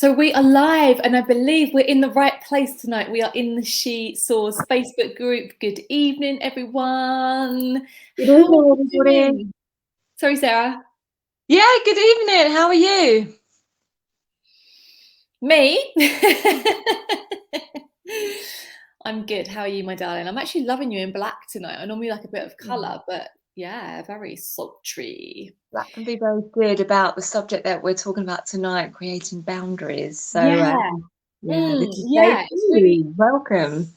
So we are live, and I believe we're in the right place tonight. We are in the Soars Facebook group. Good evening, everyone. Good How are evening, you everybody. doing? Sorry, Sarah. Yeah, good evening. How are you? Me? I'm good. How are you, my darling? I'm actually loving you in black tonight. I normally like a bit of colour, but yeah, very sultry. That can be very good about the subject that we're talking about tonight, creating boundaries. So, Yeah. yeah, this is day Yeah, two. Welcome.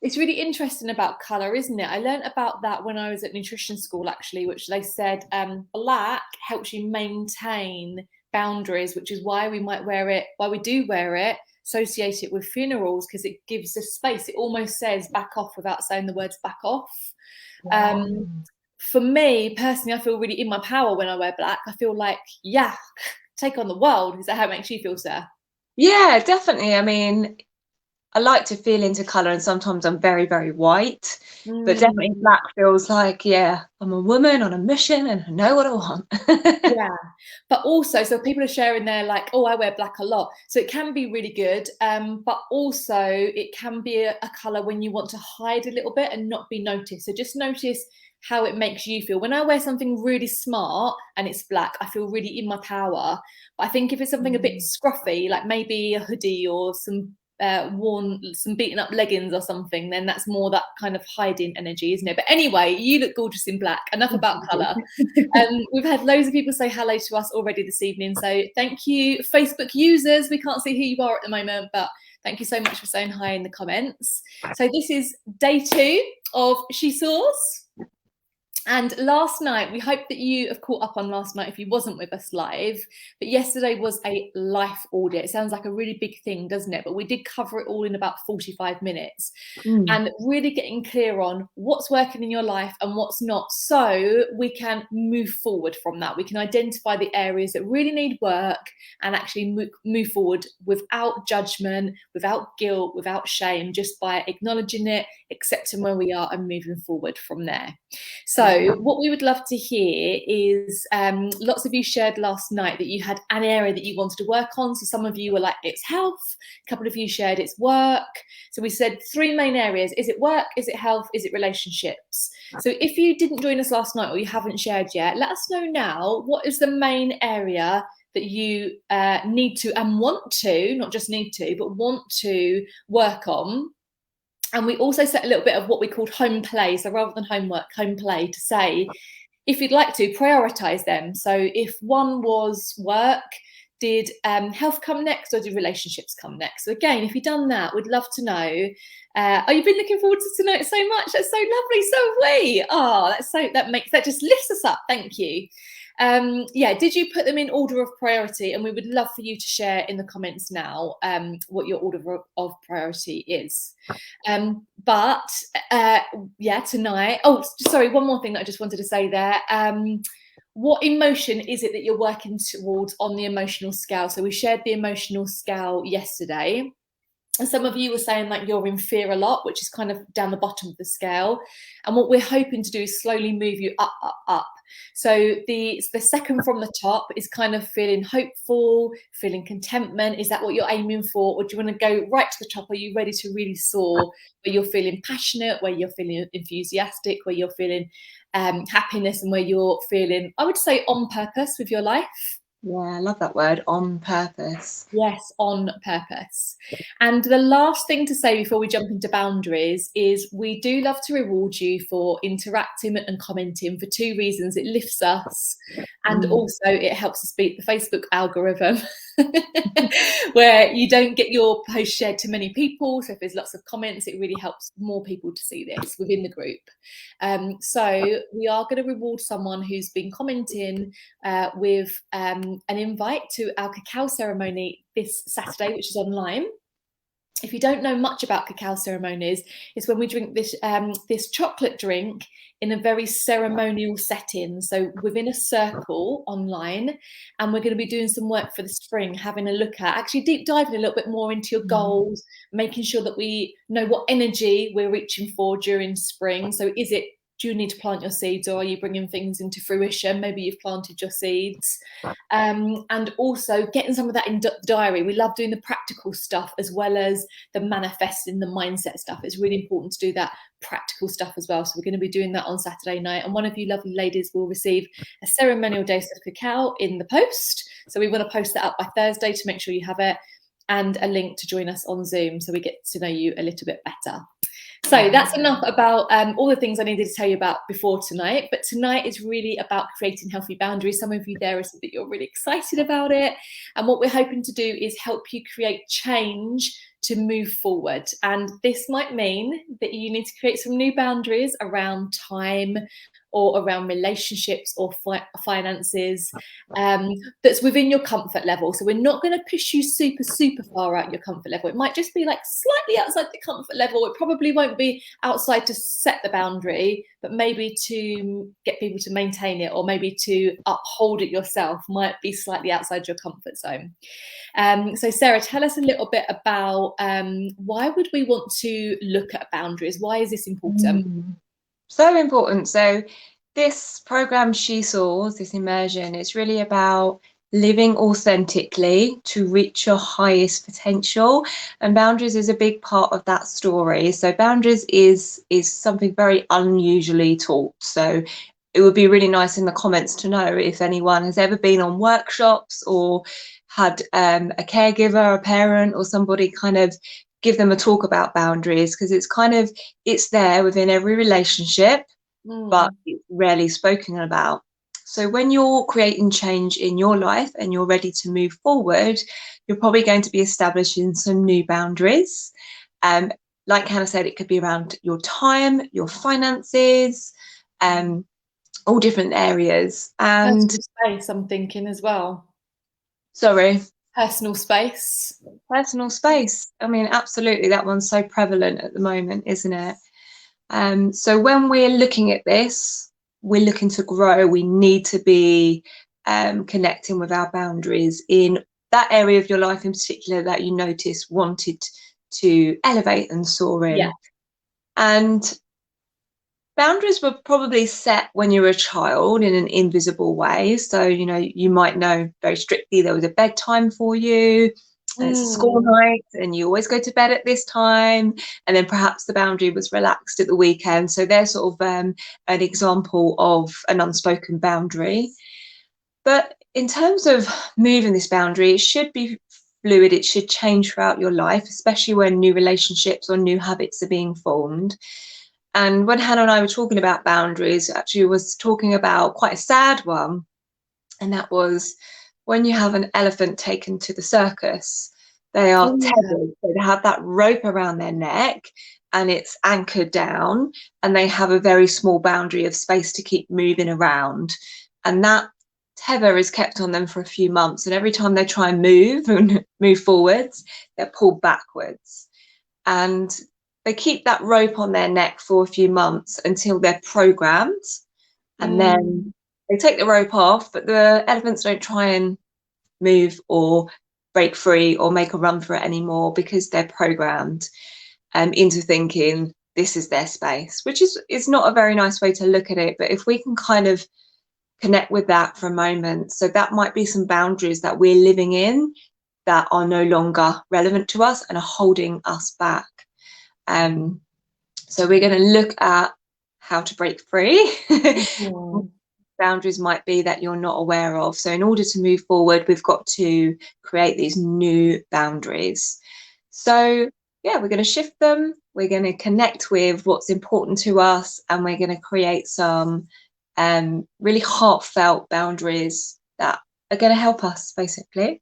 it's really interesting about colour, isn't it? I learned about that when I was at nutrition school, actually, which they said black helps you maintain boundaries, which is why we might wear it, why we do wear it, associate it with funerals, because it gives us space. It almost says back off without saying the words back off. Um, for me personally, I feel really in my power when I wear black. I feel like, yeah, take on the world. Is that how it makes you feel, Sir? Yeah, definitely. I mean, I like to feel into colour, and sometimes I'm very, very white, but definitely Mm. black feels like, yeah, I'm a woman on a mission and I know what I want. Yeah, but also, so people are sharing their like, oh, I wear black a lot, so it can be really good, but also it can be a color when you want to hide a little bit and not be noticed. So just notice how it makes you feel. When I wear something really smart and it's black, I feel really in my power. But I think if it's something a bit scruffy, like maybe a hoodie or some worn, some beaten up leggings or something, then that's more that kind of hiding energy, isn't it? But anyway, you look gorgeous in black. Enough about color. We've had loads of people say hello to us already this evening, so thank you, Facebook users. We can't see who you are at the moment, but thank you so much for saying hi in the comments. So this is day 2 of She Soars. And last night, we hope that you have caught up on last night if you wasn't with us live. But yesterday was a life audit. It sounds like a really big thing, doesn't it? But we did cover it all in about 45 minutes and really getting clear on what's working in your life and what's not, so we can move forward from that. We can identify the areas that really need work and actually move forward without judgment, without guilt, without shame, just by acknowledging it, accepting where we are and moving forward from there. So what we would love to hear is lots of you shared last night that you had an area that you wanted to work on. So some of you were like, it's health. A couple of you shared it's work. So we said 3 main areas. Is it work? Is it health? Is it relationships? So if you didn't join us last night or you haven't shared yet, let us know now, what is the main area that you need to and want to, not just need to, but want to work on. And we also set a little bit of what we called home play. So rather than homework, home play, to say, if you'd like to, prioritise them. So if one was work, did health come next or did relationships come next? So again, if you've done that, we'd love to know. Oh, you've been looking forward to tonight so much. That's so lovely. So have we. Oh, that just lifts us up. Thank you. Yeah, did you put them in order of priority? And we would love for you to share in the comments now what your order of priority is. But yeah, tonight, oh, sorry, one more thing that I just wanted to say there. What emotion is it that you're working towards on the emotional scale? So we shared the emotional scale yesterday. And some of you were saying like you're in fear a lot, which is kind of down the bottom of the scale. And what we're hoping to do is slowly move you up, up, up. So the second from the top is kind of feeling hopeful, feeling contentment. Is that what you're aiming for? Or do you want to go right to the top? Are you ready to really soar, where you're feeling passionate, where you're feeling enthusiastic, where you're feeling happiness, and where you're feeling, I would say, on purpose with your life? Yeah, I love that word, on purpose. Yes, on purpose. And the last thing to say before we jump into boundaries is we do love to reward you for interacting and commenting for 2 reasons. It lifts us and also it helps us beat the Facebook algorithm where you don't get your post shared to many people. So if there's lots of comments, it really helps more people to see this within the group. So we are going to reward someone who's been commenting with an invite to our cacao ceremony this Saturday, which is online. If you don't know much about cacao ceremonies, it's when we drink this chocolate drink in a very ceremonial setting, so within a circle online. And we're going to be doing some work for the spring, having a look at actually deep diving a little bit more into your goals, making sure that we know what energy we're reaching for during spring. So is it do you need to plant your seeds, or are you bringing things into fruition? Maybe you've planted your seeds. And also getting some of that in diary. We love doing the practical stuff as well as the manifesting, the mindset stuff. It's really important to do that practical stuff as well. So we're going to be doing that on Saturday night. And one of you lovely ladies will receive a ceremonial dose of cacao in the post. So we want to post that up by Thursday to make sure you have it, and a link to join us on Zoom so we get to know you a little bit better. So that's enough about all the things I needed to tell you about before tonight. But tonight is really about creating healthy boundaries. Some of you there are said that you're really excited about it. And what we're hoping to do is help you create change to move forward. And this might mean that you need to create some new boundaries around time, or around relationships, or finances, that's within your comfort level. So we're not going to push you super, super far out your comfort level. It might just be like slightly outside the comfort level. It probably won't be outside to set the boundary, but maybe to get people to maintain it, or maybe to uphold it yourself, might be slightly outside your comfort zone. So Sarah, tell us a little bit about why would we want to look at boundaries? Why is this important? So important. So this program, Soars, this immersion, it's really about living authentically to reach your highest potential, and boundaries is a big part of that story. So boundaries is something very unusually taught. So it would be really nice in the comments to know if anyone has ever been on workshops or had a caregiver, a parent, or somebody kind of give them a talk about boundaries, because it's there within every relationship, but it's rarely spoken about. So when you're creating change in your life and you're ready to move forward, you're probably going to be establishing some new boundaries. Like Hannah said, it could be around your time, your finances, all different areas. And personal space, I'm thinking as well. Sorry. Personal space. Personal space. I mean, absolutely. That one's so prevalent at the moment, isn't it? So when we're looking at this, we're looking to grow. We need to be connecting with our boundaries in that area of your life in particular that you notice wanted to elevate and soar in. Yeah. And boundaries were probably set when you were a child in an invisible way. So, you might know very strictly there was a bedtime for you, and it's a school night, and you always go to bed at this time. And then perhaps the boundary was relaxed at the weekend. So there's sort of an example of an unspoken boundary. But in terms of moving this boundary, it should be fluid. It should change throughout your life, especially when new relationships or new habits are being formed. And when Hannah and I were talking about boundaries, actually was talking about quite a sad one. And that was when you have an elephant taken to the circus, they are tethered. So they have that rope around their neck and it's anchored down, and they have a very small boundary of space to keep moving around. And that tether is kept on them for a few months. And every time they try and move forwards, they're pulled backwards. And they keep that rope on their neck for a few months until they're programmed, and then they take the rope off, but the elephants don't try and move or break free or make a run for it anymore, because they're programmed into thinking this is their space, which is not a very nice way to look at it. But if we can kind of connect with that for a moment, so that might be some boundaries that we're living in that are no longer relevant to us and are holding us back. So we're going to look at how to break free. Boundaries might be that you're not aware of. So in order to move forward, we've got to create these new boundaries. So yeah, we're going to shift them. We're going to connect with what's important to us, and we're going to create some really heartfelt boundaries that are going to help us, basically.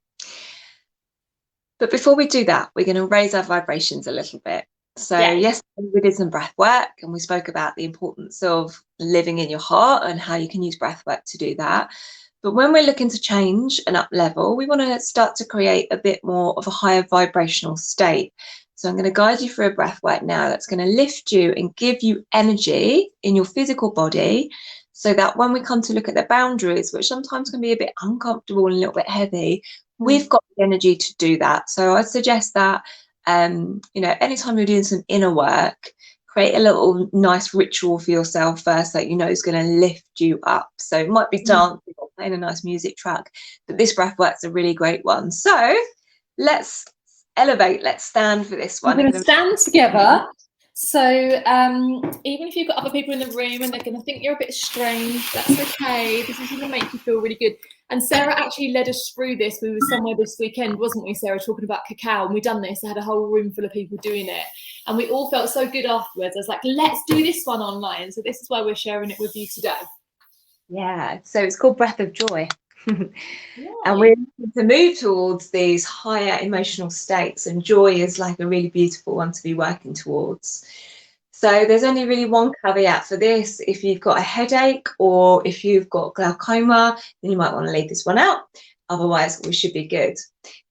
But before we do that, we're going to raise our vibrations a little bit. So yes, we did some breath work, and we spoke about the importance of living in your heart and how you can use breath work to do that. But when we're looking to change and up level, we want to start to create a bit more of a higher vibrational state. So I'm going to guide you through a breath work now that's going to lift you and give you energy in your physical body, so that when we come to look at the boundaries, which sometimes can be a bit uncomfortable and a little bit heavy, we've got the energy to do that. So I suggest that anytime you're doing some inner work, create a little nice ritual for yourself first that you know is going to lift you up. So it might be dancing or playing a nice music track, but this breath work's a really great one. So let's elevate, let's stand for this one. We're going to stand together. So even if you've got other people in the room and they're going to think you're a bit strange, that's okay. This is going to make you feel really good. And Sarah actually led us through this. We were somewhere this weekend, wasn't we, Sarah, talking about cacao, and we done this. I had a whole room full of people doing it, and we all felt so good afterwards. I was like, let's do this one online. So this is why we're sharing it with you today. Yeah, so it's called Breath of Joy. And we're to move towards these higher emotional states, and joy is like a really beautiful one to be working towards. So there's only really one caveat for this. If you've got a headache or if you've got glaucoma, then you might want to leave this one out. Otherwise, we should be good.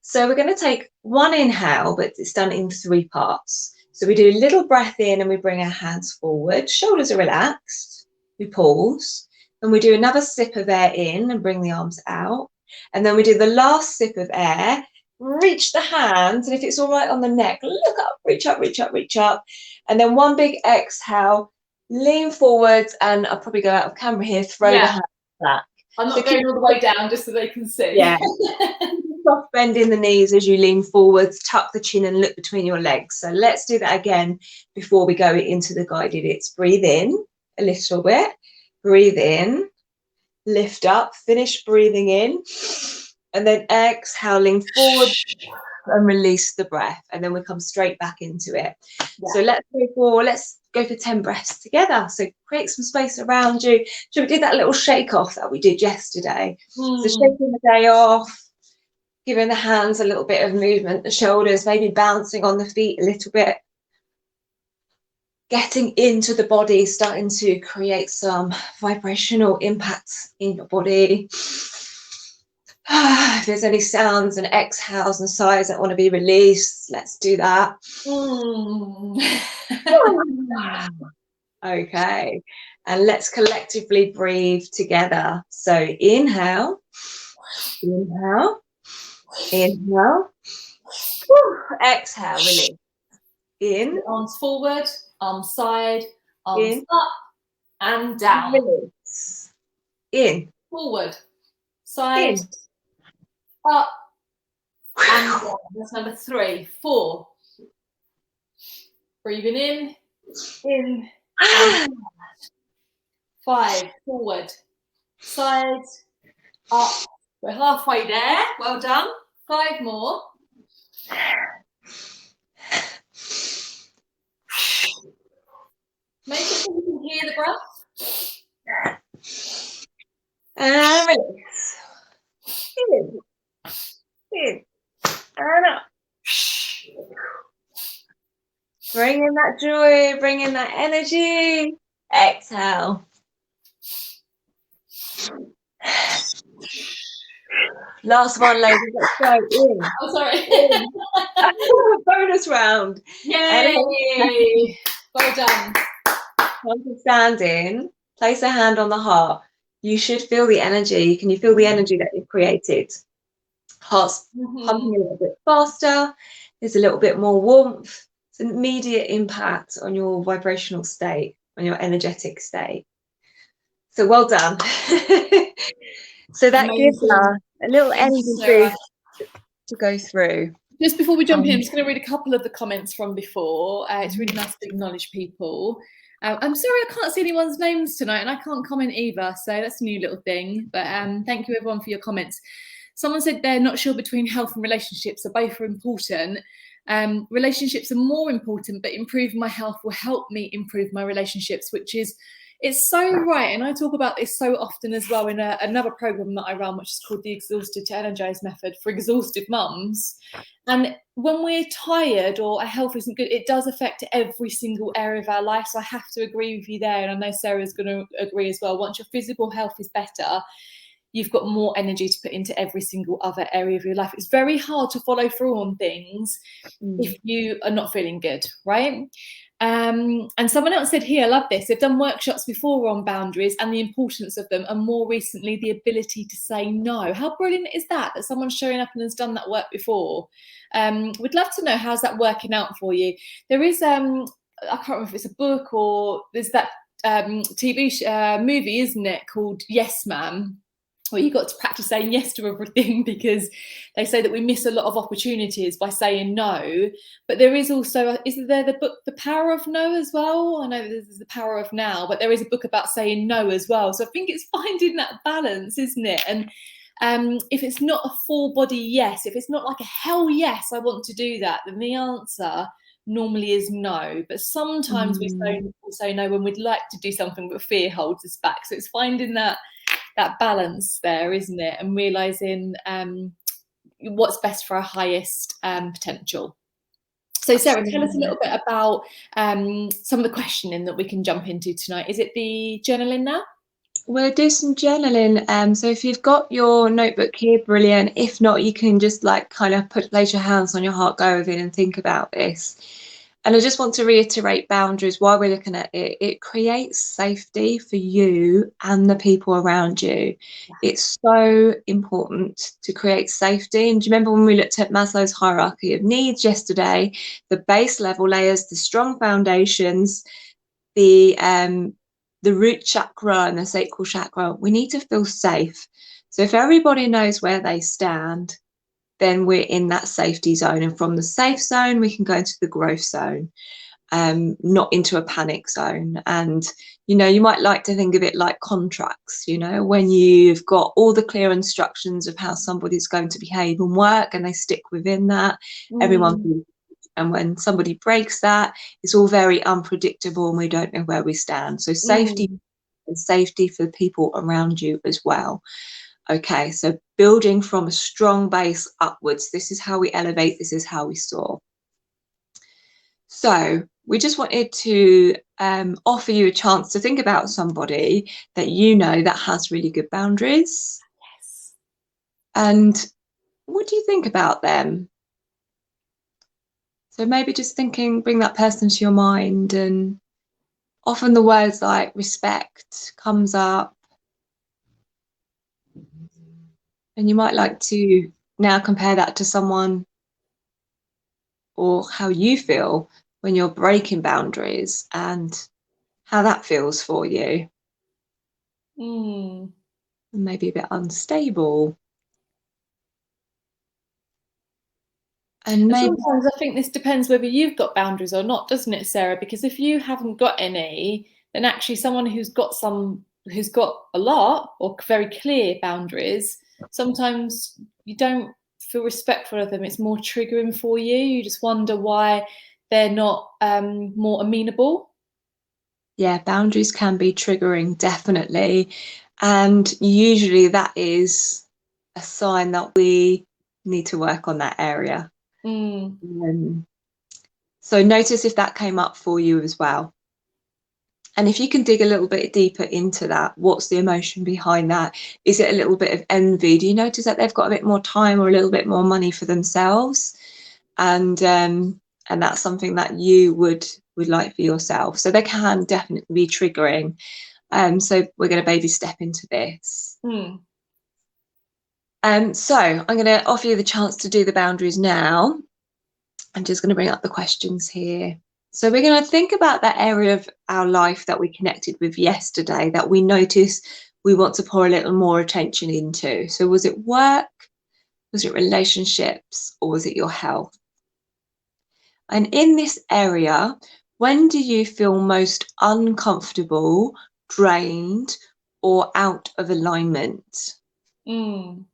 So we're going to take one inhale, but it's done in 3 parts. So we do a little breath in and we bring our hands forward, shoulders are relaxed, we pause, and we do another sip of air in and bring the arms out. And then we do the last sip of air, reach the hands, and if it's all right on the neck, look up, reach up, reach up, reach up. And then one big exhale, lean forwards, and I'll probably go out of camera here, throw the hands back. I'm not going all the way down just so they can see. Yeah. Soft bend in the knees as you lean forwards, tuck the chin and look between your legs. So let's do that again before we go into the guided. It's breathe in a little bit, breathe in, lift up, finish breathing in, and then exhaling forward and release the breath, and then we come straight back into it. So let's go for 10 breaths together. So create some space around you. So we did that little shake off that we did yesterday. So shaking the day off, giving the hands a little bit of movement, the shoulders maybe bouncing on the feet a little bit, getting into the body, starting to create some vibrational impacts in your body. If there's any sounds and exhales and sighs that want to be released, let's do that. Okay, and let's collectively breathe together. So inhale, inhale, inhale, exhale, release. In, arms forward, arms side, arms up and down. Release. In, forward, side, up and down. That's number 3. 4. Breathing in, and out. 5. Forward, side, up. We're halfway there. Well done. 5 more. Make it so you can hear the breath. And release. In, and up. Bring in that joy, bring in that energy. Exhale. Last one, ladies. Let's go. In. Oh, sorry. Bonus round. Yay! Well done. Time to stand in. Place a hand on the heart. You should feel the energy. Can you feel the energy that you've created? Heart's pumping a little bit faster. There's a little bit more warmth. It's an immediate impact on your vibrational state, on your energetic state. So well done. So that gives us a little energy boost to go through. Just before we jump in, I'm just going to read a couple of the comments from before. It's really nice to acknowledge people. I'm sorry I can't see anyone's names tonight, and I can't comment either, so that's a new little thing. But thank you everyone for your comments. Someone said they're not sure between health and relationships, so both are important. Relationships are more important, but improving my health will help me improve my relationships, which is, it's so right. And I talk about this so often as well in another program that I run, which is called the Exhausted to Energized method for exhausted mums. And when we're tired or our health isn't good, it does affect every single area of our life. So I have to agree with you there. And I know Sarah's going to agree as well. Once your physical health is better, you've got more energy to put into every single other area of your life. It's very hard to follow through on things if you are not feeling good, right? And someone else said here, I love this, they've done workshops before on boundaries and the importance of them, and more recently the ability to say no. How brilliant is that someone's showing up and has done that work before? We'd love to know, how's that working out for you? There is I can't remember if it's a book or there's that movie, isn't it, called Yes Ma'am, where you got to practice saying yes to everything, because they say that we miss a lot of opportunities by saying no. But there is also, isn't there the book The Power of No as well? I know there's The Power of Now, but there is a book about saying no as well. So I think it's finding that balance, isn't it? And if it's not a full body yes, if it's not like a hell yes, I want to do that, then the answer normally is no. But sometimes we say no when we'd like to do something, but fear holds us back. So it's finding that balance there, isn't it? And realizing what's best for our highest potential. So Sarah, tell us a little bit about some of the questioning that we can jump into tonight. Is it the journaling now? We'll do some journaling. So if you've got your notebook here, brilliant. If not, you can just like kind of place your hands on your heart, go within and think about this. And I just want to reiterate boundaries while we're looking at it. It creates safety for you and the people around you. It's so important to create safety. And do you remember when we looked at Maslow's hierarchy of needs yesterday? The base level layers, the strong foundations, the root chakra and the sacral chakra. We need to feel safe. So if everybody knows where they stand, then we're in that safety zone. And from the safe zone, we can go into the growth zone, not into a panic zone. And, you know, you might like to think of it like contracts, you know, when you've got all the clear instructions of how somebody's going to behave and work and they stick within that, everyone. And when somebody breaks that, it's all very unpredictable and we don't know where we stand. So safety and safety for the people around you as well. Okay, so building from a strong base upwards. This is how we elevate. This is how we soar. So we just wanted to offer you a chance to think about somebody that you know that has really good boundaries. Yes. And what do you think about them? So maybe just thinking, bring that person to your mind, and often the words like respect comes up. And you might like to now compare that to someone or how you feel when you're breaking boundaries and how that feels for you. And maybe a bit unstable. And maybe sometimes I think this depends whether you've got boundaries or not, doesn't it, Sarah? Because if you haven't got any, then actually someone who's got a lot or very clear boundaries, sometimes you don't feel respectful of them. It's more triggering for you. You just wonder why they're not more amenable. Yeah, boundaries can be triggering, definitely. And usually that is a sign that we need to work on that area. So notice if that came up for you as well. And if you can dig a little bit deeper into that, what's the emotion behind that? Is it a little bit of envy? Do you notice that they've got a bit more time or a little bit more money for themselves? And that's something that you would like for yourself. So they can definitely be triggering. So we're going to baby step into this. So I'm going to offer you the chance to do the boundaries now. I'm just going to bring up the questions here. So we're going to think about that area of our life that we connected with yesterday that we notice we want to pour a little more attention into. So was it work? Was it relationships? Or was it your health? And in this area, when do you feel most uncomfortable, drained, or out of alignment? When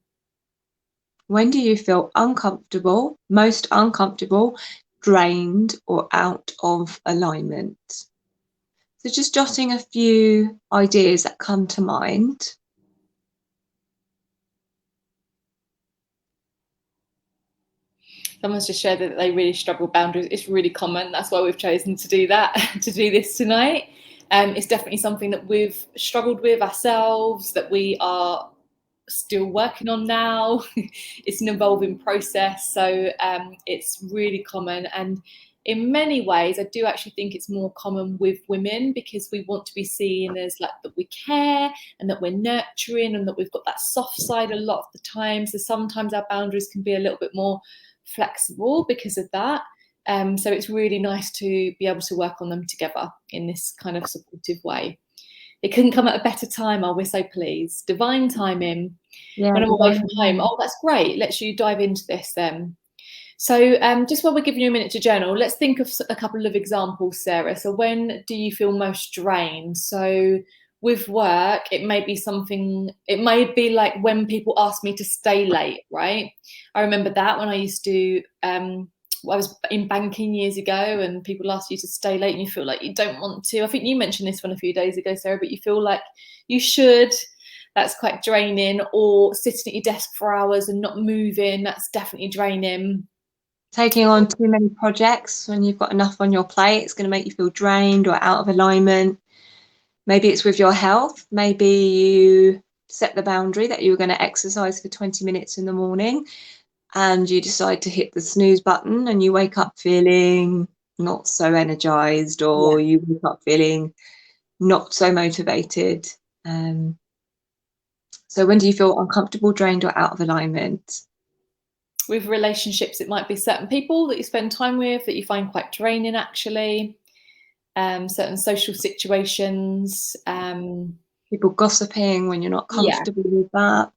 do you feel uncomfortable, most uncomfortable, drained, or out of alignment? So just jotting a few ideas that come to mind. Someone's just shared that they really struggle with boundaries. It's really common. That's why we've chosen to do that, to do this tonight. It's definitely something that we've struggled with ourselves, that we are still working on now. It's an evolving process. So it's really common. And in many ways, I do actually think it's more common with women, because we want to be seen as like that we care and that we're nurturing and that we've got that soft side a lot of the time. So sometimes our boundaries can be a little bit more flexible because of that. So it's really nice to be able to work on them together in this kind of supportive way. It couldn't come at a better time. Oh, we're so pleased. Divine timing Yeah, when I'm away divine from home. timing. Oh, that's great. Let's you dive into this then. So just while we're giving you a minute to journal, let's think of a couple of examples, Sarah. So when do you feel most drained? So with work, it may be something, it may be like when people ask me to stay late, right? I remember that when I used to, I was in banking years ago and people ask you to stay late and you feel like you don't want to. I think you mentioned this one a few days ago, Sarah, but you feel like you should. That's quite draining. Or sitting at your desk for hours and not moving, that's definitely draining. Taking on too many projects when you've got enough on your plate, it's going to make you feel drained or out of alignment. Maybe it's with your health. Maybe you set the boundary that you were going to exercise for 20 minutes in the morning and you decide to hit the snooze button and you wake up feeling not so energized, or you wake up feeling not so motivated. So when do you feel uncomfortable, drained, or out of alignment? With relationships, it might be certain people that you spend time with that you find quite draining, actually. Certain social situations. People gossiping when you're not Yeah, comfortable with that.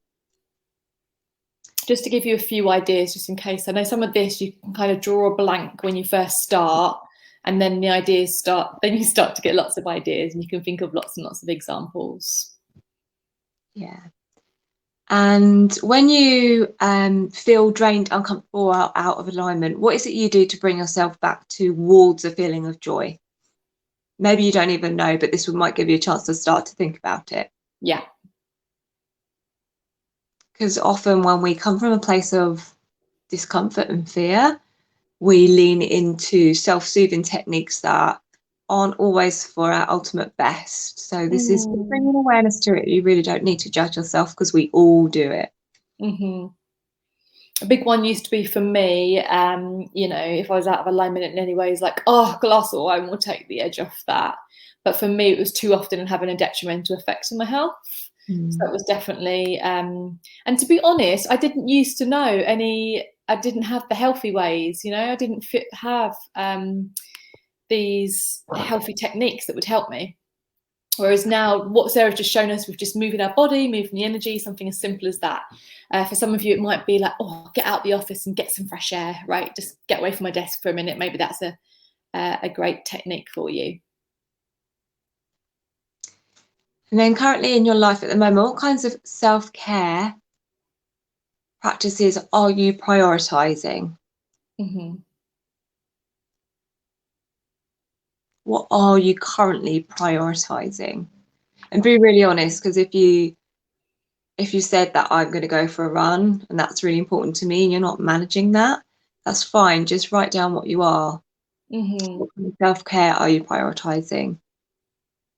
just to give you a few ideas, just in case. I know some of this you can kind of draw a blank when you first start, and then the ideas start, then you start to get lots of ideas and you can think of lots and lots of examples. Yeah. And when you feel drained, uncomfortable, or out of alignment, what is it you do to bring yourself back towards a feeling of joy? Maybe you don't even know, but this might give you a chance to start to think about it. Yeah. Because often when we come from a place of discomfort and fear, we lean into self-soothing techniques that aren't always for our ultimate best. So this is bringing awareness to it. You really don't need to judge yourself because we all do it. Mm-hmm. A big one used to be for me, you know, if I was out of alignment in any ways, like, oh, glass of wine will take the edge off that. But for me, it was too often having a detrimental effect on my health. So it was definitely, and to be honest, I didn't used to know any, I didn't have the healthy ways, you know, I didn't have these healthy techniques that would help me. Whereas now, what Sarah's just shown us with just moving our body, moving the energy, something as simple as that. For some of you, it might be like, oh, get out the office and get some fresh air, right? Just get away from my desk for a minute. Maybe that's a great technique for you. And then currently in your life at the moment, what kinds of self-care practices are you prioritizing? Mm-hmm. What are you currently prioritizing? And be really honest, because if you said that I'm going to go for a run and that's really important to me and you're not managing that, that's fine. Just write down what you are. Mm-hmm. What kind of self-care are you prioritizing?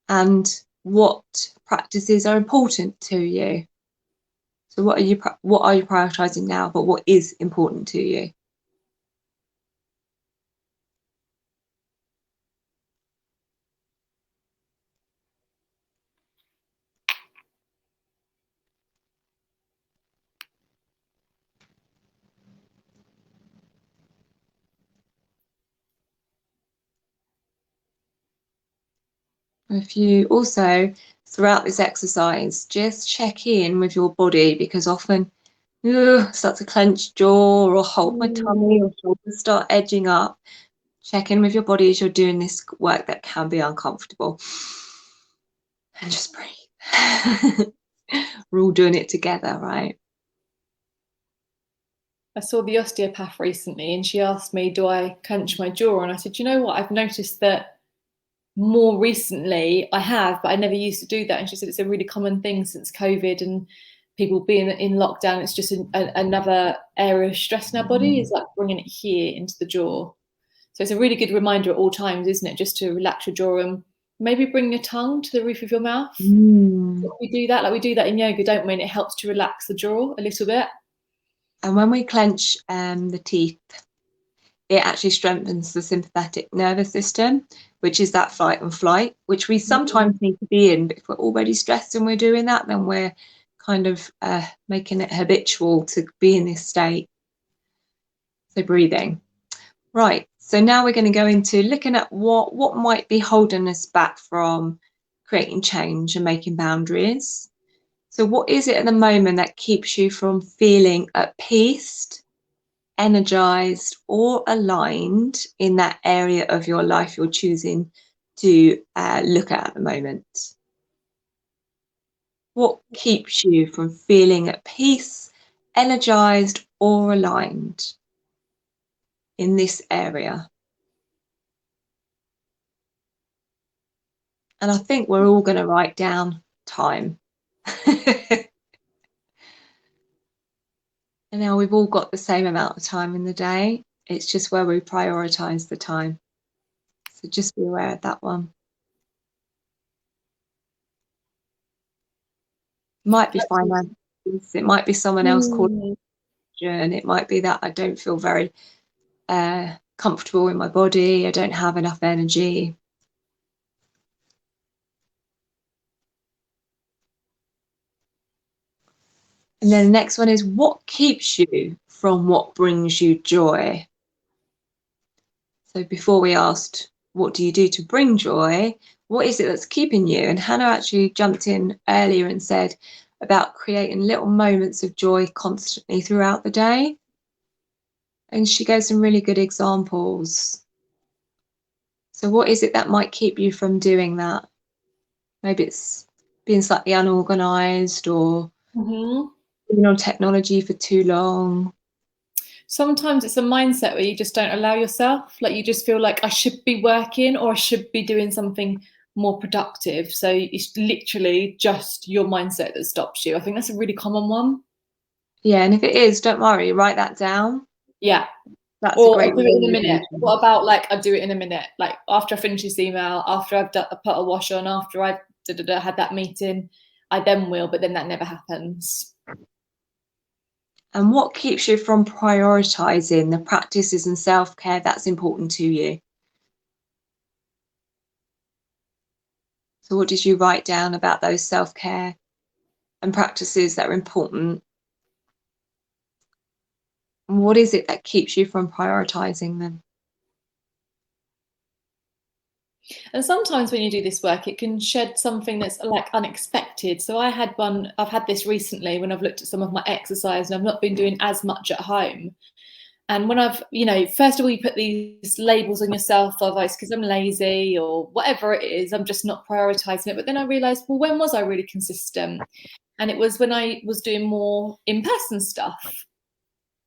And what practices are important to you? So what are you prioritizing now, but what is important to you? If you also, throughout this exercise, just check in with your body, because often start to clench jaw or hold my tummy or shoulders start edging up. Check in with your body as you're doing this work that can be uncomfortable. And just breathe. We're all doing it together, right? I saw the osteopath recently and she asked me, do I clench my jaw? And I said, you know what? I've noticed that more recently I have, but I never used to do that. And she said it's a really common thing since COVID and people being in lockdown. It's just another area of stress in our body, is like bringing it here into the jaw. So it's a really good reminder at all times, isn't it? Just to relax your jaw and maybe bring your tongue to the roof of your mouth. We do that, like we do that in yoga, don't we? And it helps to relax the jaw a little bit. And when we clench the teeth, it actually strengthens the sympathetic nervous system, which is that fight and flight, which we sometimes need to be in. But if we're already stressed and we're doing that, then we're kind of making it habitual to be in this state. So breathing. Right, So now we're going to go into looking at what might be holding us back from creating change and making boundaries. So what is it at the moment that keeps you from feeling at peace, energized, or aligned in that area of your life you're choosing to look at the moment? What keeps you from feeling at peace, energized, or aligned in this area? And I think we're all going to write down time. And now we've all got the same amount of time in the day. It's just where we prioritize the time. So just be aware of that one. It might be finances. It might be someone else calling, and it might be that I don't feel very comfortable in my body. I don't have enough energy. And then the next one is, what keeps you from what brings you joy? So before we asked, what do you do to bring joy? What is it that's keeping you? And Hannah actually jumped in earlier and said about creating little moments of joy constantly throughout the day. And she gave some really good examples. So what is it that might keep you from doing that? Maybe it's being slightly unorganized, or being on technology for too long. Sometimes it's a mindset where you just don't allow yourself, like you just feel like I should be working or I should be doing something more productive. So it's literally just your mindset that stops you. I think that's a really common one. Yeah, and if it is, don't worry, write that down. Yeah. That's a Or I'll great do it in a minute. resolution. What about like I do it in a minute? Like after I finish this email, after I've put a wash on, after I've had that meeting, I then will, but then that never happens. And what keeps you from prioritizing the practices and self-care that's important to you? So what did you write down about those self-care and practices that are important? And what is it that keeps you from prioritizing them? And sometimes when you do this work, it can shed something that's like unexpected. So I've had this recently when I've looked at some of my exercise and I've not been doing as much at home. And when I've, first of all, you put these labels on yourself of it's because I'm lazy or whatever it is, I'm just not prioritizing it. But then I realized, well, when was I really consistent? And it was when I was doing more in-person stuff.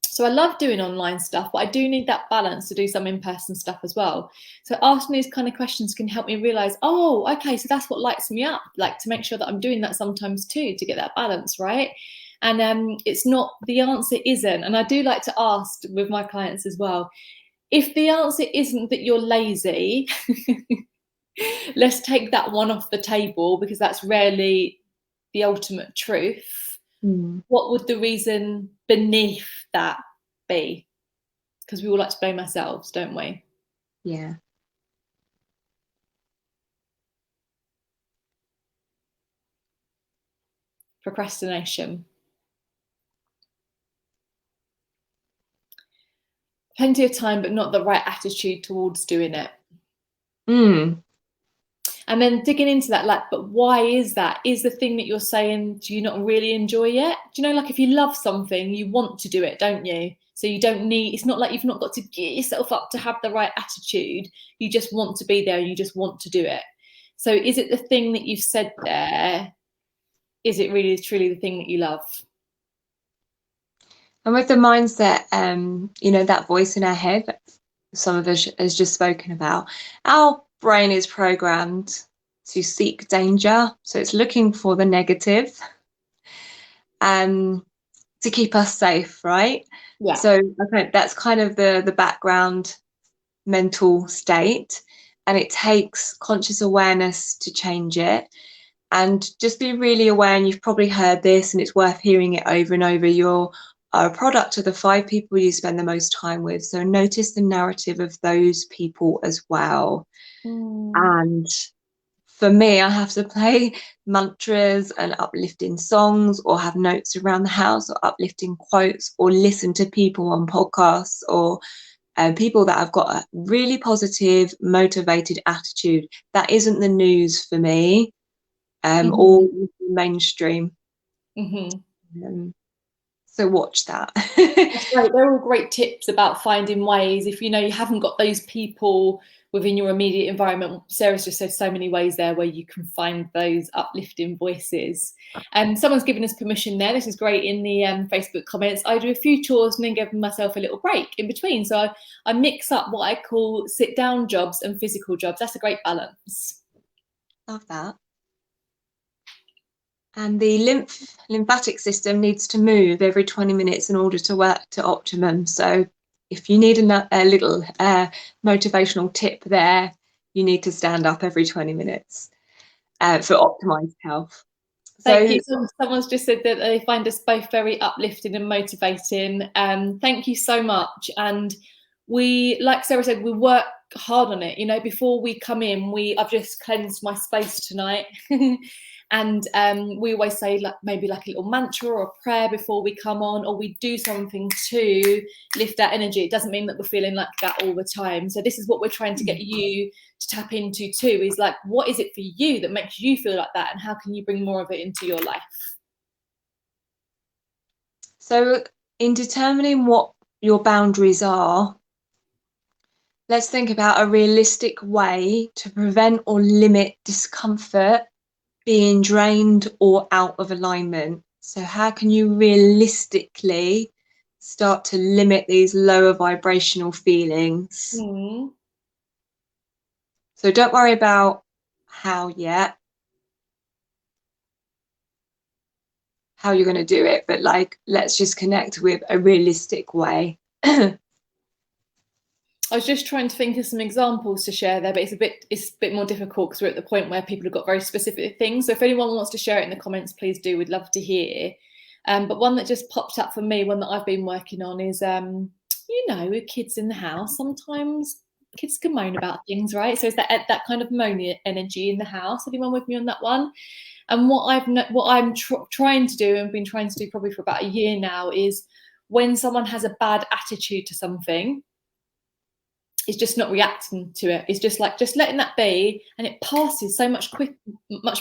So I love doing online stuff, but I do need that balance to do some in-person stuff as well. So asking these kind of questions can help me realize, oh, okay, so that's what lights me up, like to make sure that I'm doing that sometimes too, to get that balance, right? And it's not, the answer isn't, and I do like to ask with my clients as well, if the answer isn't that you're lazy, let's take that one off the table because that's rarely the ultimate truth. What would the reason beneath that be? Because we all like to blame ourselves, don't we? Yeah. Procrastination. Plenty of time, but not the right attitude towards doing it. And then digging into that, like, but why is that? Is the thing that you're saying, do you not really enjoy it? Do you know, like if you love something, you want to do it, don't you? So you don't need, it's not like you've not got to get yourself up to have the right attitude. You just want to be there and you just want to do it. So is it the thing that you've said there? Is it really truly the thing that you love? And with the mindset, that voice in our head that some of us has just spoken about, our brain is programmed to seek danger. So it's looking for the negative to keep us safe, right? Yeah. So okay, that's kind of the background mental state, and it takes conscious awareness to change it. And just be really aware, and you've probably heard this and it's worth hearing it over and over, you're a product of the 5 people you spend the most time with. So notice the narrative of those people as well. And for me, I have to play mantras and uplifting songs, or have notes around the house, or uplifting quotes, or listen to people on podcasts, or people that have got a really positive, motivated attitude. That isn't the news for me, or mainstream. So watch that. That's great. They're all great tips about finding ways. If you know you haven't got those people within your immediate environment, Sarah's just said so many ways there where you can find those uplifting voices. And someone's given us permission there. This is great in the Facebook comments. I do a few chores and then give myself a little break in between. So I mix up what I call sit down jobs and physical jobs. That's a great balance. Love that. And the lymphatic system needs to move every 20 minutes in order to work to optimum. So if you need a little motivational tip there, you need to stand up every 20 minutes for optimized health. Thank you. Someone's just said that they find us both very uplifting and motivating. Thank you so much. And we, like Sarah said, we work hard on it. You know, before we come in, I've just cleansed my space tonight. And we always say maybe like a little mantra or a prayer before we come on, or we do something to lift that energy. It doesn't mean that we're feeling like that all the time. So this is what we're trying to get you to tap into too, is like, what is it for you that makes you feel like that, and how can you bring more of it into your life? So in determining what your boundaries are, let's think about a realistic way to prevent or limit discomfort, being drained or out of alignment. So how can you realistically start to limit these lower vibrational feelings? So don't worry about how yet, how you're going to do it, but like, let's just connect with a realistic way. I was just trying to think of some examples to share there, but it's a bit more difficult because we're at the point where people have got very specific things. So if anyone wants to share it in the comments, please do. We'd love to hear. But one that just popped up for me, one that I've been working on is, you know, with kids in the house, sometimes kids can moan about things, right? So is that kind of moany energy in the house? Anyone with me on that one? And what I'm trying to do, and been trying to do probably for about a year now, is when someone has a bad attitude to something, it's just not reacting to it. It's just like, just letting that be, and it passes so much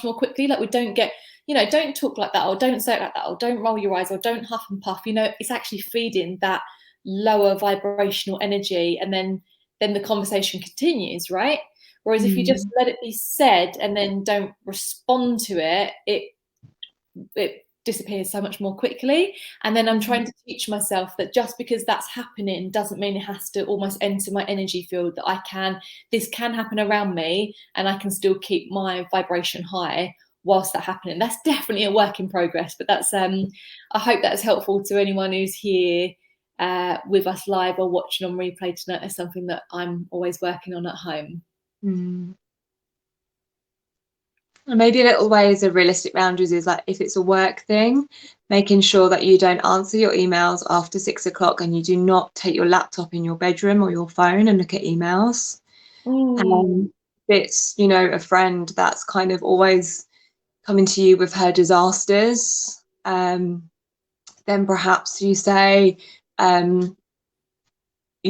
more quickly. Like we don't get, you know, don't talk like that, or don't say it like that, or don't roll your eyes, or don't huff and puff. You know, it's actually feeding that lower vibrational energy, and then the conversation continues, right? Whereas if you just let it be said and then don't respond to it, it disappears so much more quickly. And then I'm trying to teach myself that just because that's happening doesn't mean it has to almost enter my energy field, that this can happen around me and I can still keep my vibration high whilst that happening. That's definitely a work in progress, but that's I hope that's helpful to anyone who's here with us live or watching on replay tonight. It's something that I'm always working on at home. Maybe a little ways of realistic boundaries is like, if it's a work thing, making sure that you don't answer your emails after 6 o'clock, and you do not take your laptop in your bedroom or your phone and look at emails. If it's, you know, a friend that's kind of always coming to you with her disasters, then perhaps you say, you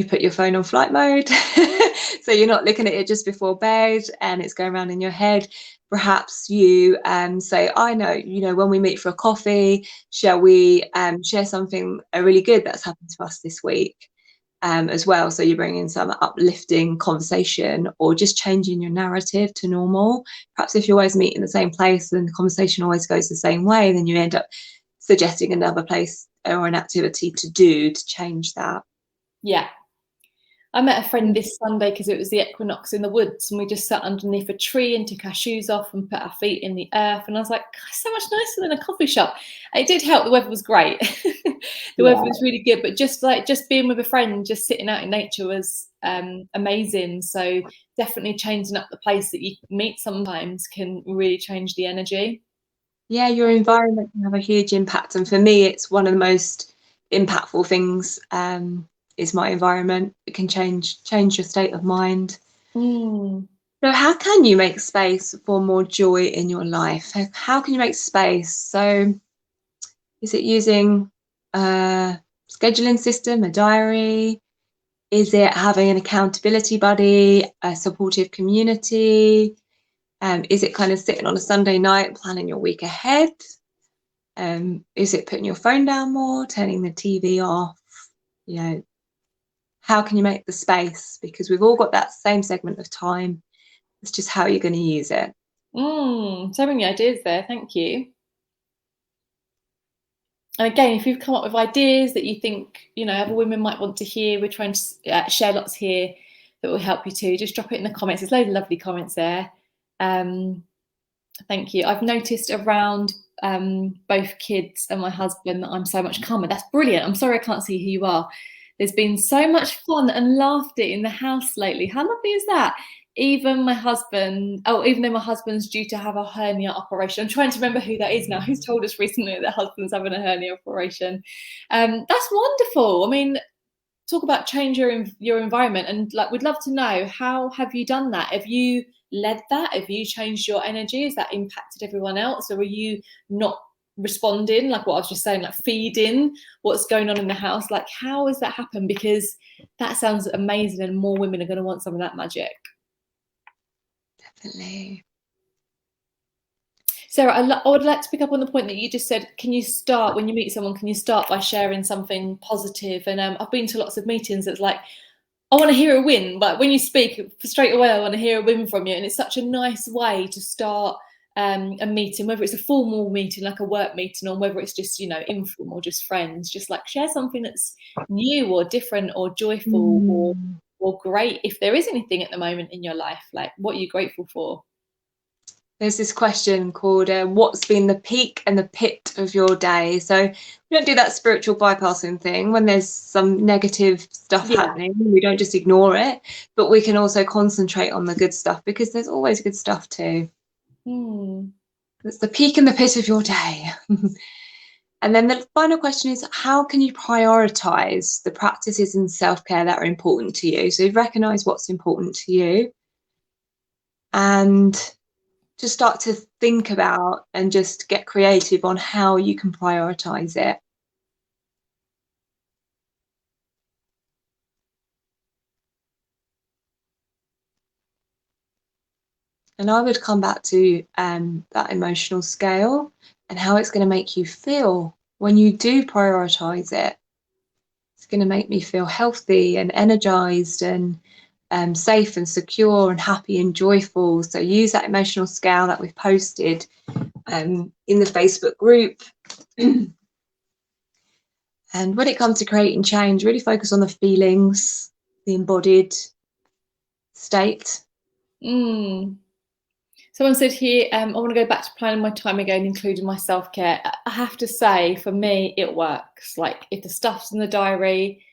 put your phone on flight mode, so you're not looking at it just before bed and it's going around in your head. Perhaps you say, I know, you know, when we meet for a coffee, shall we share something really good that's happened to us this week as well? So you bring in some uplifting conversation, or just changing your narrative to normal. Perhaps if you always meet in the same place and the conversation always goes the same way, then you end up suggesting another place or an activity to do to change that. Yeah. I met a friend this Sunday because it was the equinox in the woods, and we just sat underneath a tree and took our shoes off and put our feet in the earth. And I was like, it's so much nicer than a coffee shop. It did help. The weather was great. The weather was really good. But just being with a friend, just sitting out in nature was amazing. So definitely changing up the place that you meet sometimes can really change the energy. Yeah, your environment can have a huge impact. And for me, it's one of the most impactful things. Is my environment. It can change your state of mind. So how can you make space for more joy in your life? How can you make space? So is it using a scheduling system, a diary? Is it having an accountability buddy, a supportive community? Is it kind of sitting on a Sunday night planning your week ahead? Is it putting your phone down more, turning the TV off? You know, how can you make the space? Because we've all got that same segment of time. It's just how you're going to use it. So many ideas there. Thank you. And again, if you've come up with ideas that you think, you know, other women might want to hear, we're trying to share lots here that will help you too. Just drop it in the comments. There's loads of lovely comments there. Thank you. I've noticed around both kids and my husband that I'm so much calmer. That's brilliant. I'm sorry I can't see who you are. There's been so much fun and laughter in the house lately. How lovely is that? Even my husband, even though my husband's due to have a hernia operation, I'm trying to remember who that is now, who's told us recently that their husband's having a hernia operation. That's wonderful. I mean, talk about change your environment, and like, we'd love to know, how have you done that? Have you led that? Have you changed your energy? Has that impacted everyone else? Or are you not responding, like what I was just saying, like feeding what's going on in the house? Like, how has that happened? Because that sounds amazing, and more women are going to want some of that magic. Definitely. Sarah, I would like to pick up on the point that you just said. Can you start, when you meet someone, can you start by sharing something positive? And I've been to lots of meetings that's like, I want to hear a win, but when you speak, straight away I want to hear a win from you. And it's such a nice way to start a meeting, whether it's a formal meeting like a work meeting, or whether it's just, you know, informal, just friends. Just like, share something that's new or different or joyful or great. If there is anything at the moment in your life, like, what are you grateful for? There's this question called what's been the peak and the pit of your day? So we don't do that spiritual bypassing thing. When there's some negative stuff happening, we don't just ignore it, but we can also concentrate on the good stuff, because there's always good stuff too. It's the peak and the pit of your day. And then the final question is, how can you prioritize the practices in self-care that are important to you? So you've recognized what's important to you, and to start to think about and just get creative on how you can prioritize it. And I would come back to that emotional scale and how it's going to make you feel when you do prioritize it. It's going to make me feel healthy and energized and safe and secure and happy and joyful. So use that emotional scale that we've posted in the Facebook group. And when it comes to creating change, really focus on the feelings, the embodied state. Someone said here, I want to go back to planning my time again, including my self-care. I have to say, for me, it works. Like, if the stuff's in the diary,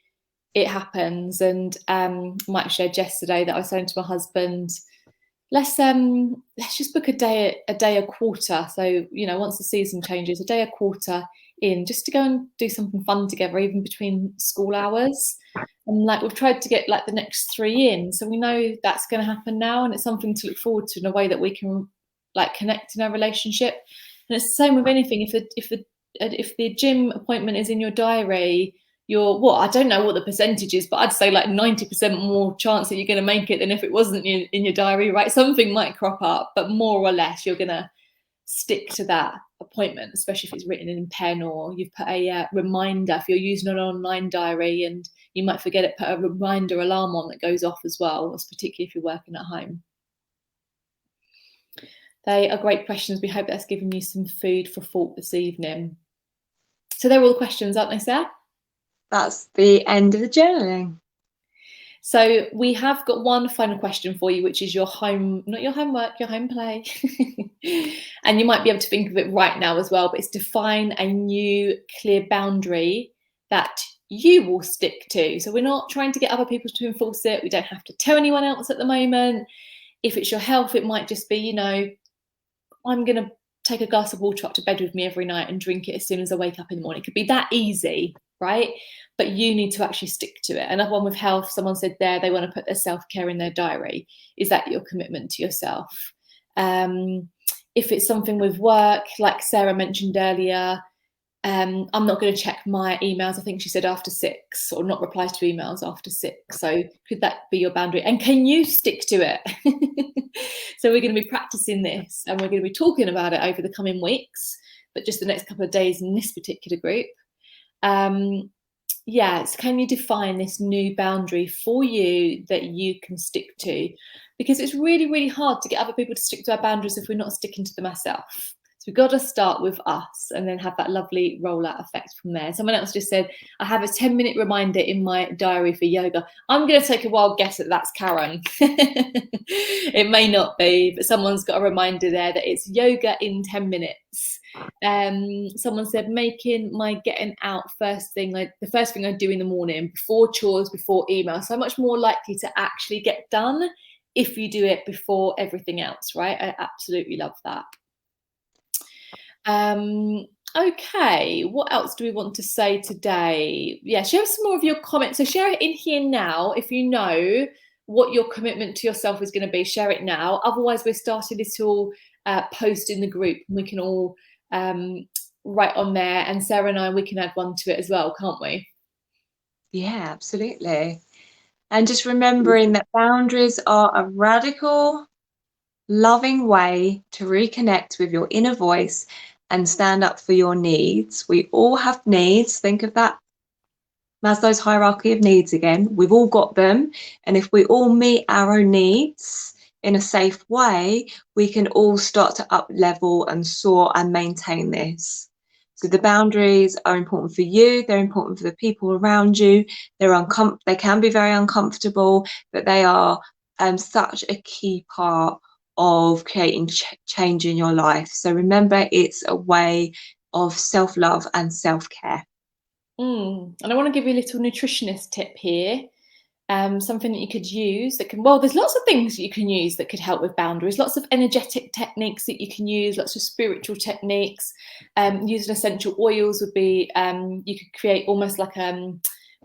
it happens. And I might have shared yesterday that I was saying to my husband, let's just book a day a quarter. So, you know, once the season changes, a day a quarter in, just to go and do something fun together, even between school hours. And like, we've tried to get like the next 3 in, so we know that's going to happen now, and it's something to look forward to in a way that we can like connect in our relationship. And it's the same with anything. If the gym appointment is in your diary, I don't know what the percentage is, but I'd say like 90% more chance that you're going to make it than if it wasn't in your diary, right? Something might crop up, but more or less you're going to stick to that appointment, especially if it's written in pen, or you've put a reminder. If you're using an online diary and you might forget it, put a reminder alarm on that goes off as well, particularly if you're working at home. They are great questions. We hope that's given you some food for thought this evening. So they're all the questions, aren't they, Sarah? That's the end of the journaling. So we have got one final question for you, which is your home, not your homework, your home play. And you might be able to think of it right now as well, but it's define a new clear boundary that you will stick to. So we're not trying to get other people to enforce it. We don't have to tell anyone else at the moment. If it's your health, it might just be, you know, I'm going to take a glass of water up to bed with me every night and drink it as soon as I wake up in the morning. It could be that easy, right? But you need to actually stick to it. Another one with health, someone said there they want to put their self-care in their diary. Is that your commitment to yourself? If it's something with work, like Sarah mentioned earlier, I'm not going to check my emails. I think she said after 6, or not reply to emails after 6. So could that be your boundary? And can you stick to it? So we're going to be practicing this, and we're going to be talking about it over the coming weeks, but just the next couple of days in this particular group. Yes, can you define this new boundary for you that you can stick to? Because it's really, really hard to get other people to stick to our boundaries if we're not sticking to them ourselves. So we've got to start with us and then have that lovely rollout effect from there. Someone else just said, I have a 10-minute reminder in my diary for yoga. I'm going to take a wild guess that that's Karen. It may not be, but someone's got a reminder there that it's yoga in 10 minutes. Someone said, making my getting out the first thing I do in the morning, before chores, before email. So much more likely to actually get done if you do it before everything else, right? I absolutely love that. Okay, what else do we want to say today? Yeah, share some more of your comments. So share it in here now if you know what your commitment to yourself is going to be. Share it now. Otherwise, we're starting a little post in the group, and we can all write on there. And Sarah and I, we can add one to it as well, can't we? Yeah, absolutely. And just remembering that boundaries are a radical, loving way to reconnect with your inner voice and stand up for your needs. We all have needs. Think of that Maslow's hierarchy of needs again. We've all got them. And if we all meet our own needs in a safe way, we can all start to up level and soar and maintain this. So the boundaries are important for you. They're important for the people around you. They can be very uncomfortable, but they are such a key part of creating change in your life. So remember, it's a way of self-love and self-care. And I want to give you a little nutritionist tip here. Something that you could use there's lots of things that you can use that could help with boundaries, lots of energetic techniques that you can use, lots of spiritual techniques. Using essential oils would be, you could create almost like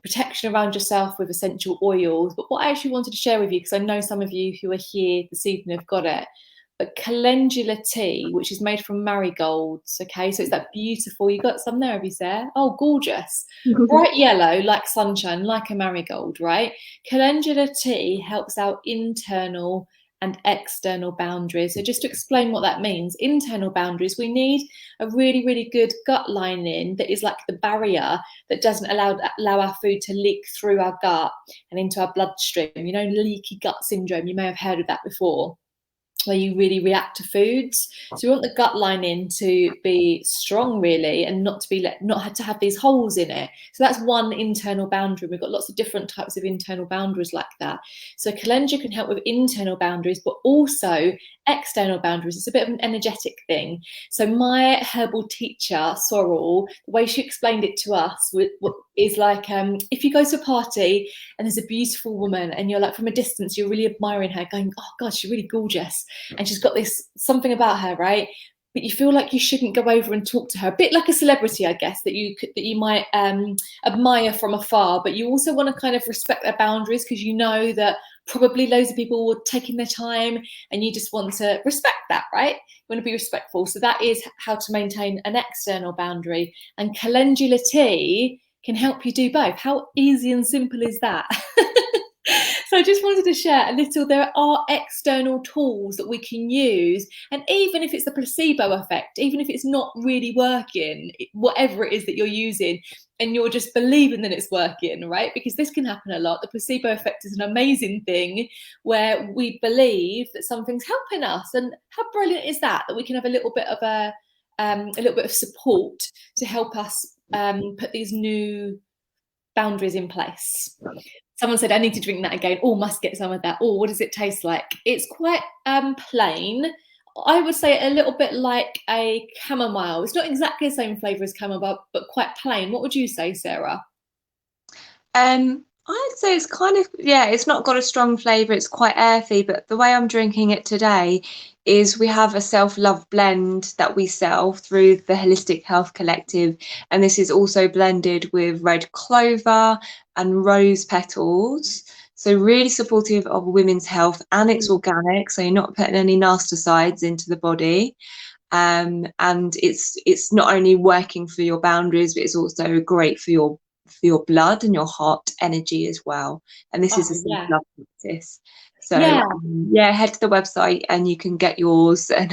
protection around yourself with essential oils. But what I actually wanted to share with you, because I know some of you who are here this evening have got it, but Calendula tea, which is made from marigolds. Okay, so it's that beautiful, you got some there, have you, Sarah? Oh, gorgeous. Bright yellow, like sunshine, like a marigold, right? Calendula tea helps our internal and external boundaries. So just to explain what that means, internal boundaries, we need a really, really good gut lining that is like the barrier that doesn't allow our food to leak through our gut and into our bloodstream. You know, leaky gut syndrome, you may have heard of that before, where you really react to foods. So we want the gut lining to be strong, really, and not to have these holes in it. So that's one internal boundary. We've got lots of different types of internal boundaries like that. So Calendula can help with internal boundaries, but also external boundaries. It's a bit of an energetic thing. So my herbal teacher, Sorrel, the way she explained it to us is like, if you go to a party and there's a beautiful woman and you're like, from a distance, you're really admiring her, going, oh God, she's really gorgeous. And she's got this something about her, right? But you feel like you shouldn't go over and talk to her, a bit like a celebrity, I guess, that you might admire from afar, but you also want to kind of respect their boundaries, because you know that probably loads of people were taking their time, and you just want to respect that, right? You want to be respectful. So that is how to maintain an external boundary, and Calendula tea can help you do both. How easy and simple is that? So I just wanted to share a little. There are external tools that we can use, and even if it's the placebo effect, even if it's not really working, whatever it is that you're using, and you're just believing that it's working, right? Because this can happen a lot. The placebo effect is an amazing thing, where we believe that something's helping us, and how brilliant is that? That we can have a little bit of support to help us put these new boundaries in place. Someone said, I need to drink that again. Oh, must get some of that. Oh, what does it taste like? It's quite plain. I would say a little bit like a chamomile. It's not exactly the same flavour as chamomile, but quite plain. What would you say, Sarah? I'd say it's kind of, it's not got a strong flavour. It's quite earthy, but the way I'm drinking it today is we have a self-love blend that we sell through the Holistic Health Collective. And this is also blended with red clover and rose petals. So really supportive of women's health, and it's organic. So you're not putting any nasticides into the body. and it's not only working for your boundaries, but it's also great for your blood and your heart energy as well. And this is a Oh, yeah. self-love practice. So Yeah. yeah, head to the website and you can get yours. And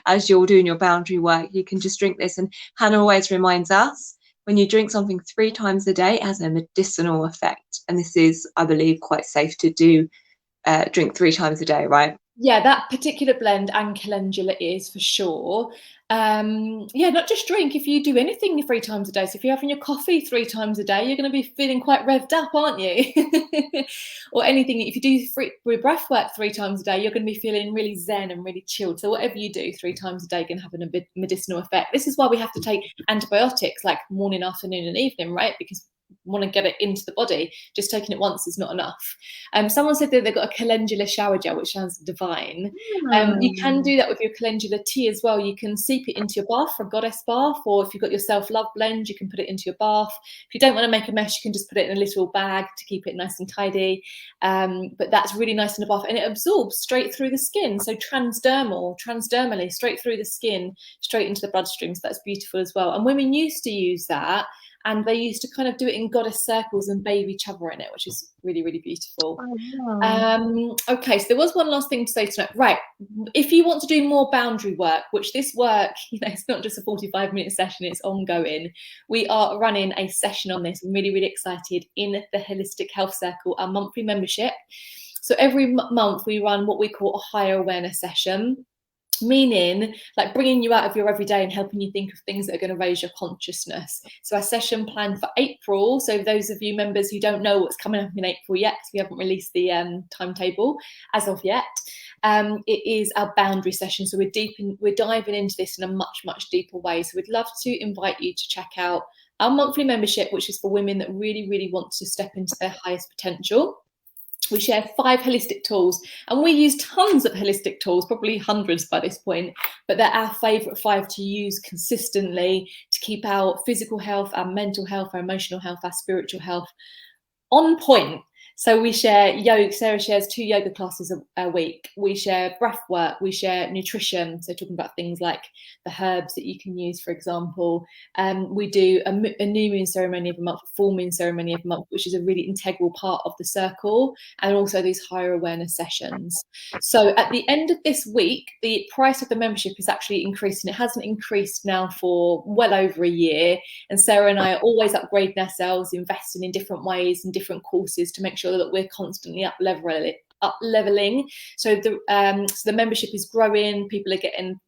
as you're doing your boundary work, you can just drink this. And Hannah always reminds us, when you drink something 3 times a day, it has a medicinal effect. And this is, I believe, quite safe to do, drink 3 times a day, right? Yeah, that particular blend and calendula is for sure. Yeah, not just drink. If you do anything 3 times a day, so if you're having your coffee 3 times a day, you're going to be feeling quite revved up, aren't you? Or anything. If you do breath work 3 times a day, you're going to be feeling really zen and really chilled. So whatever you do 3 times a day can have a medicinal effect. This is why we have to take antibiotics like morning, afternoon, and evening, right? Because want to get it into the body. Just taking it once is not enough. Someone said that they've got a calendula shower gel, which sounds divine. You can do that with your calendula tea as well. You can seep it into your bath for a goddess bath, or if you've got your self-love blend, you can put it into your bath. If you don't want to make a mess, you can just put it in a little bag to keep it nice and tidy. But that's really nice in the bath, and it absorbs straight through the skin. So transdermally, straight through the skin, straight into the bloodstream. So that's beautiful as well. And women used to use that, and they used to kind of do it in goddess circles and bathe each other in it, which is really, really beautiful. Oh, wow. Okay, so there was one last thing to say tonight. Right, if you want to do more boundary work, which this work, it's not just a 45-minute session, it's ongoing. We are running a session on this. I'm really, really excited, in the Holistic Health Circle, our monthly membership. So every month we run what we call a higher awareness session. Meaning, like, bringing you out of your everyday and helping you think of things that are going to raise your consciousness. So our session planned for April, so those of you members who don't know what's coming up in April yet, because we haven't released the timetable as of yet, it is our boundary session. So we're diving into this in a much, much deeper way. So we'd love to invite you to check out our monthly membership, which is for women that really, really want to step into their highest potential. We share 5 holistic tools, and we use tons of holistic tools, probably hundreds by this point, but they're our favourite 5 to use consistently to keep our physical health, our mental health, our emotional health, our spiritual health on point. So we share yoga. Sarah shares 2 yoga classes a week. We share breath work. We share nutrition. So talking about things like the herbs that you can use, for example. We do a new moon ceremony every month, a full moon ceremony every month, which is a really integral part of the circle, and also these higher awareness sessions. So at the end of this week, the price of the membership is actually increasing. It hasn't increased now for well over a year. And Sarah and I are always upgrading ourselves, investing in different ways and different courses to make sure that we're constantly up leveling. So the membership is growing. People are getting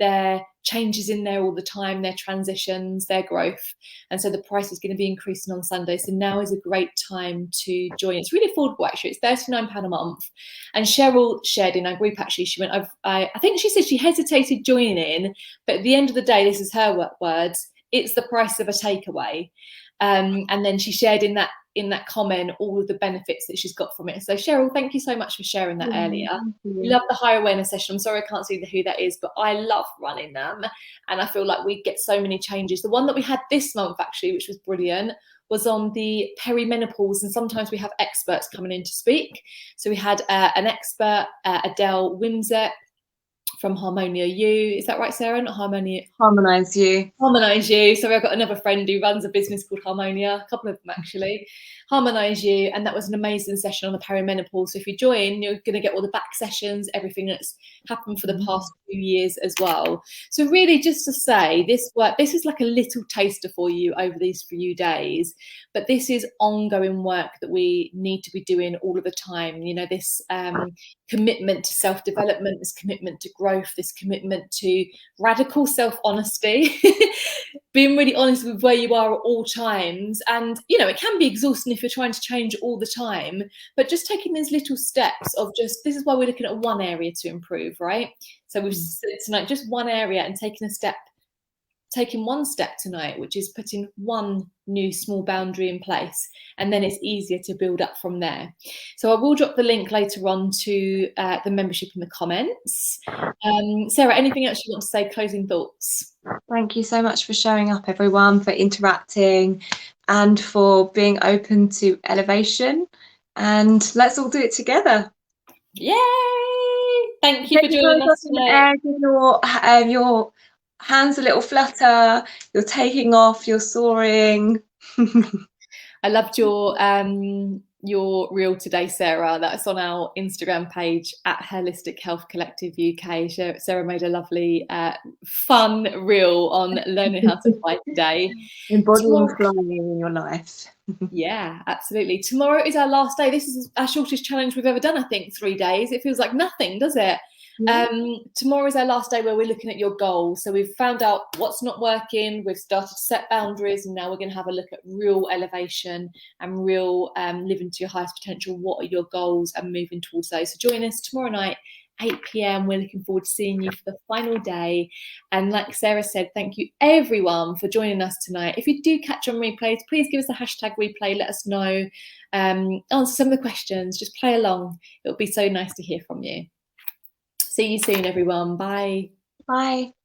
their changes in there all the time, their transitions, their growth. And so the price is going to be increasing on Sunday. So now is a great time to join. It's really affordable, actually. It's £39 a month. And Cheryl shared in our group, actually, she went, I think she said she hesitated joining in, but at the end of the day, this is her words, it's the price of a takeaway. And then she shared in that comment all of the benefits that she's got from it. So Cheryl, thank you so much for sharing that earlier. We love the higher awareness session. I'm sorry I can't see who that is, but I love running them, and I feel like we get so many changes. The one that we had this month, actually, which was brilliant, was on the perimenopause, and sometimes we have experts coming in to speak. So we had an expert, Adele Wimsett from Harmonia You. Is that right, Sarah? Not Harmonia. Harmonize You. Harmonize You. So I've got another friend who runs a business called Harmonia, a couple of them actually. Harmonize You, and that was an amazing session on the perimenopause. So if you join, you're going to get all the back sessions, everything that's happened for the past few years as well. So really, just to say, this is like a little taster for you over these few days, but this is ongoing work that we need to be doing all of the time. You know, this commitment to self-development, this commitment to growth, this commitment to radical self-honesty, being really honest with where you are at all times. And, you know, it can be exhausting if you're trying to change all the time, but just taking these little steps of just, this is why we're looking at one area to improve, right? So we've said tonight, just one area, and taking one step tonight, which is putting one new small boundary in place, and then it's easier to build up from there. So I will drop the link later on to the membership in the comments. Sarah, anything else you want to say, closing thoughts? Thank you so much for showing up, everyone, for interacting and for being open to elevation, and let's all do it together. Yay! Thank you Take for your joining clothes off us in the today. air, give your hands a little flutter. You're taking off. You're soaring. I loved your reel today, Sarah. That's on our Instagram page at Holistic Health Collective UK. Sarah made a lovely, fun reel on learning how to fly today. Embodying Tomorrow, flying in your life. yeah, absolutely. Tomorrow is our last day. This is our shortest challenge we've ever done, I think, 3 days. It feels like nothing, does it? Yeah. Tomorrow is our last day where we're looking at your goals. So we've found out what's not working. We've started to set boundaries, and now we're going to have a look at real elevation and real living to your highest potential. What are your goals and moving towards those? So join us tomorrow night, 8 p.m. We're looking forward to seeing you for the final day. And like Sarah said, thank you everyone for joining us tonight. If you do catch on replays, please give us a hashtag replay. Let us know. Answer some of the questions. Just play along. It'll be so nice to hear from you. See you soon, everyone. Bye. Bye.